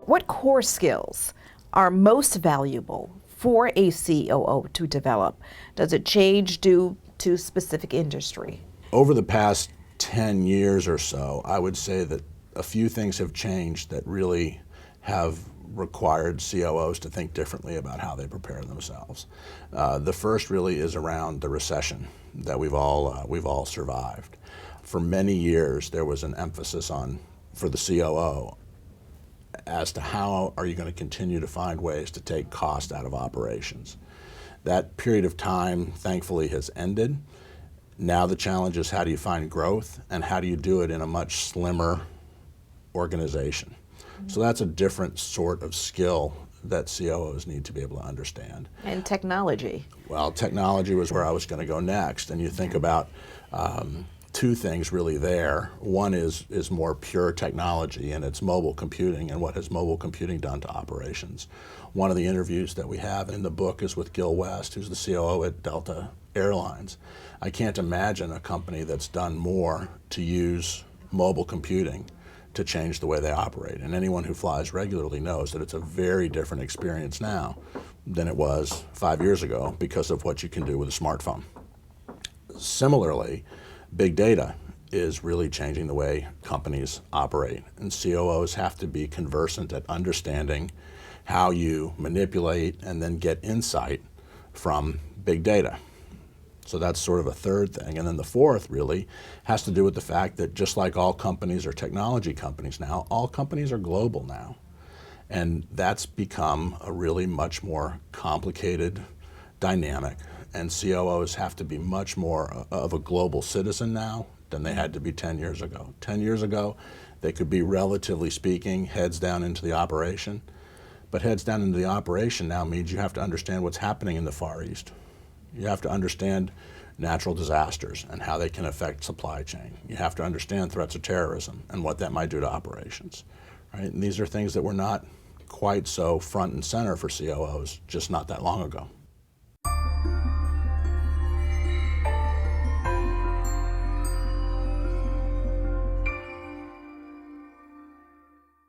What core skills are most valuable for a COO to develop? Does it change due to specific industry? Over the past 10 years or so, I would say that a few things have changed that really have required COOs to think differently about how they prepare themselves. The first really is around the recession that we've all survived. For many years, there was an emphasis for the COO as to how are you going to continue to find ways to take cost out of operations. That period of time, thankfully, has ended. Now the challenge is how do you find growth and how do you do it in a much slimmer organization. So that's a different sort of skill that COOs need to be able to understand. And technology. Well, technology was where I was going to go next. And you think about two things really there. One is more pure technology, and it's mobile computing, and what has mobile computing done to operations. One of the interviews that we have in the book is with Gil West, who's the COO at Delta Airlines. I can't imagine a company that's done more to use mobile computing to change the way they operate. And anyone who flies regularly knows that it's a very different experience now than it was 5 years ago because of what you can do with a smartphone. Similarly, big data is really changing the way companies operate, and COOs have to be conversant at understanding how you manipulate and then get insight from big data. So that's sort of a third thing. And then the fourth really has to do with the fact that just like all companies are technology companies now, all companies are global now. And that's become a really much more complicated dynamic. And COOs have to be much more of a global citizen now than they had to be 10 years ago. 10 years ago, they could be, relatively speaking, heads down into the operation. But heads down into the operation now means you have to understand what's happening in the Far East. You have to understand natural disasters and how they can affect supply chain. You have to understand threats of terrorism and what that might do to operations. Right? And these are things that were not quite so front and center for COOs just not that long ago.